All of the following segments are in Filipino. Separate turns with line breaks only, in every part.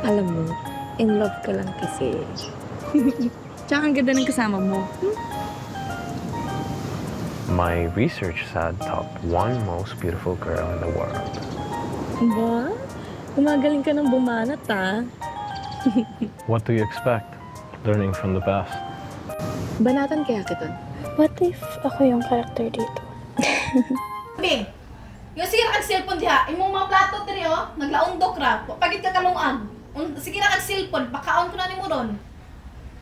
Alam mo, in love ka lang kasi. Tsaka ang ganda ng kasama mo.
My research said top 1 most beautiful girl in the world.
Ba? Gumagaling ka ng bumanat, ah.
What do you expect? Learning from the best.
Banatan kaya kita.
What if ako yung character dito?
Bing, yung sira kag cellphone diha, imong mga plato diri oh, naglaundok ra. Pagit ka kalungan. Sige ra kag cellphone, pakaon ko na nimo ron.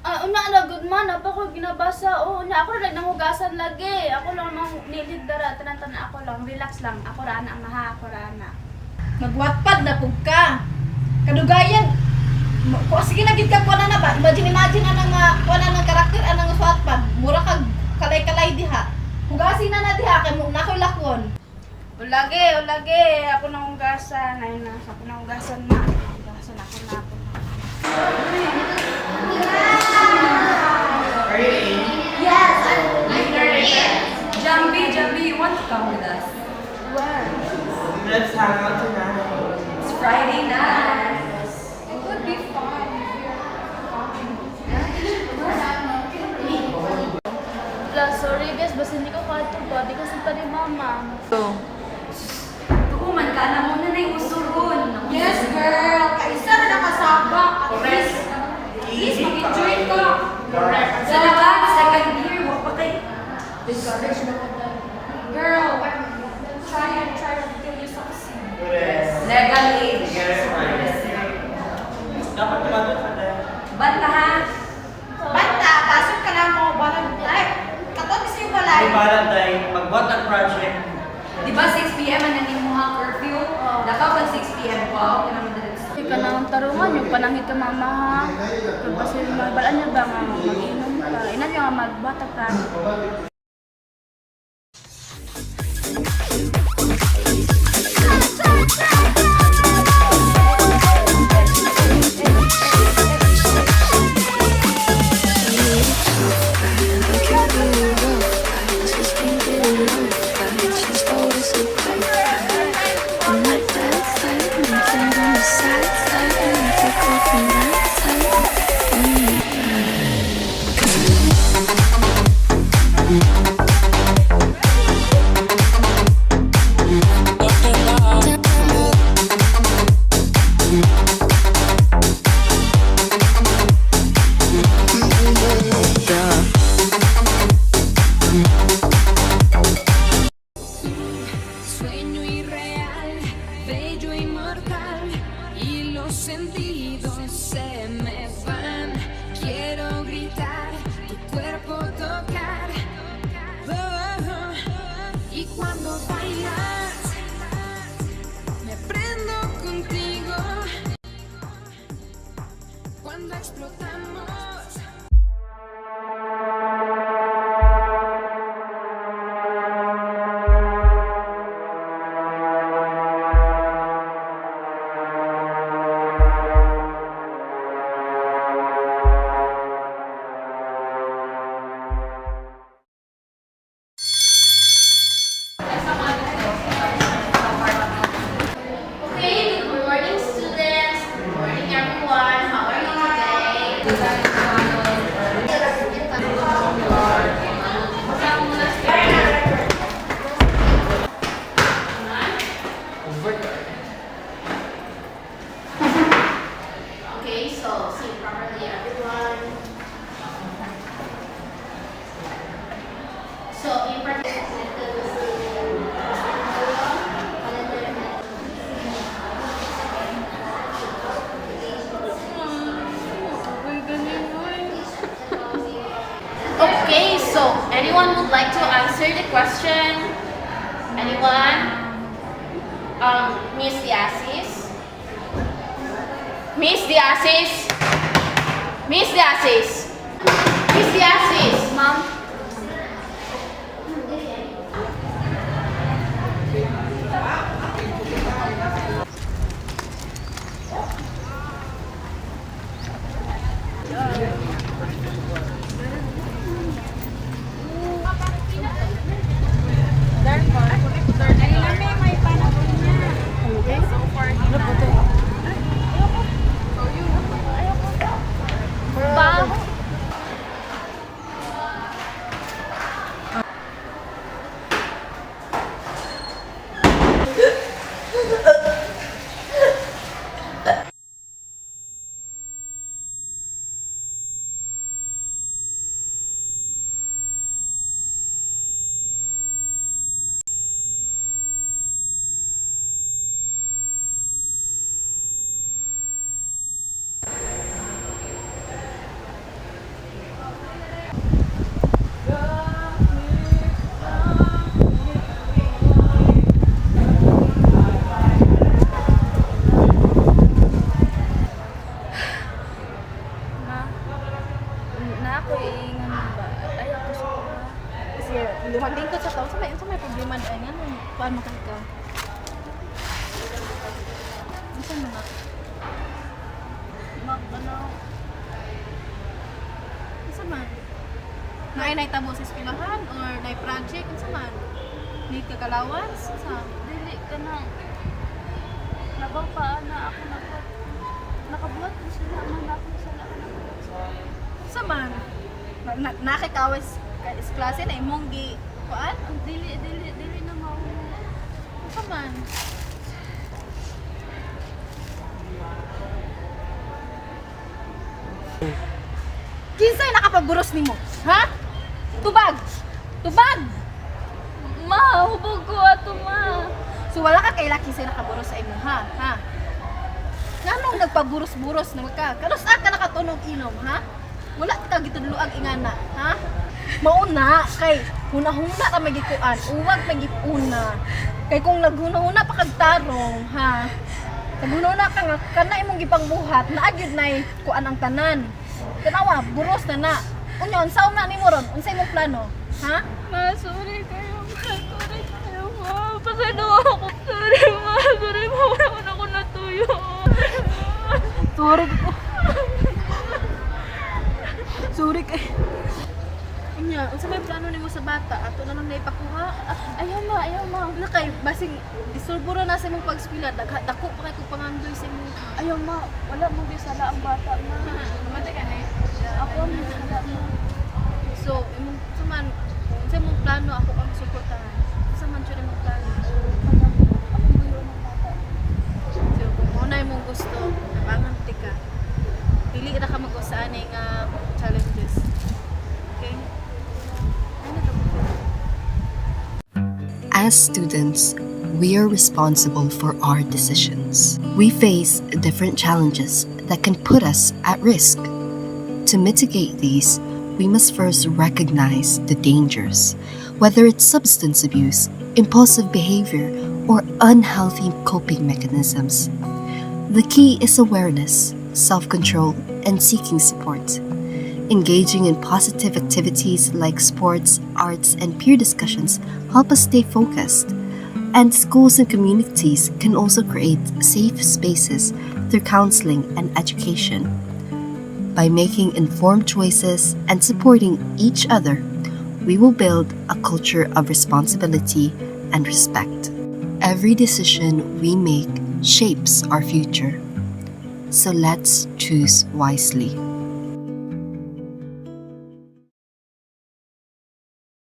Una na good man, apa ko ginabasa. Una ako lang nanghugasan lagi. Ako lang nang nilid dara, tanan ako lang, relax lang. Ako ra na maha, ako ra na.
Magwatpad na pug ka. Kadugayan. Sige na gid ka kuana na ba? Imagine anang kuana ng karakter anang swatpad. Mura kag kalay-kalay diha. Hugasin na diha kay mo nakoy lakon.
Ulagi, ako nang hugasan. Ayun na, ako nang hugasan na. Hugasan ako na.
Jambi, you want to come with us?
Where?
Let's hang out tonight.
It's Friday night.
It would be fun if you're coming. Sorry guys, basta hindi ko katugod. Di kasi pa ni mama.
Tukuman ka na muna na yung usuron.
Yes, girl. Kaisa na nakasabak.
Please, mag-enjoy ka. Sa lahat, second year, wag pa kayo.
Discourage na ko na. Girl, try until you succeed.
Legal age.
Dapat tumatod ka na.
Banta ha?
Banta, pasok ka na mo balang ay. Katon kasi yung balay.
May Valentine, mag-what ang project.
Di ba 6 p.m. ang nanimuhang curfew? Nakaw pag 6 p.m. pa, okay naman din.
Hindi ka na ang tarungan, yung panangit ka mama ha. Kasi magbalaan niya ba nga mag-inom ka. Inan yung magbatag ka.
Sueño irreal, bello inmortal, y los sentidos se me van. Quiero gritar, tu cuerpo tocar, y cuando bailas, me prendo contigo. Cuando explotamos.
Okay, good morning students. Good morning everyone. How are you today? Okay, so sit properly everyone. So in Okay, so anyone would like to answer the question? Anyone? Miss Diasis? Miss Diasis? Miss Diasis? Miss Diasis? Ma'am?
May panahon niya. Okay, so far, makan ka. Ano man na? Ano man? Naitabo sa eskwelahan or project? Ano man? Need ka allowance?
Dili ka na. Nabaw pa na ako nakabuhat ko sila. Manapin sila ka na.
Sa man? Nakikawis ka klase na imong gi kuan?
Dili na mao.
Sa man? Kinsay nakapagburos nimo? Ha? Tubag! Tubag!
Ma, hubog ko ato ma.
So wala ka kay laki sa nakaburos sa imo, ha? Ha? Nganong nagpaburos-buros na ka? Kanos ka nakatunog inom, ha? Wala ka gitudluag ingana, ha? Mauna kay huna-huna ta magikuan, uwag magipuna. Kay kung naghuna-huna pa kag tarong, ha? Naghuna ka nga kana imong gipangbuhat, naagyud nay kuan ang tanan. Tanawa, buros na. Unyon, sa una nimo ron, unsay imong plano? Ha?
Ma, sorry kayo ma. Sorry kayo ma. Pasano ako. Sorry ma. Sorry ma. Wala ko na ako natuyo.
Sorry ko. Sorry kay. Inya, unsa may plano nimo sa bata? Ato na lang naipakuha.
Ayaw ma.
Na kay basing disulburo na sa imong pag-eskwela, dako pa kay kung pangandoy sa imong.
Ayaw ma. Wala mo bisala ang bata ma.
Mate ka na.
Ako ang bisala ma.
So, imong suman, sa imong plano ako ang suportahan. Sa man jud imong plano.
Ako mo yun ang bata.
So, kung mo na imong gusto, nabanganti ka. Dili ra ka mag-usaan nga challenges. Okay? Ano to?
As students, we are responsible for our decisions. We face different challenges that can put us at risk. To mitigate these, we must first recognize the dangers, whether it's substance abuse, impulsive behavior, or unhealthy coping mechanisms. The key is awareness, self-control, and seeking support. Engaging in positive activities like sports, arts, and peer discussions help us stay focused. And schools and communities can also create safe spaces through counseling and education. By making informed choices and supporting each other, we will build a culture of responsibility and respect. Every decision we make shapes our future. So let's choose wisely.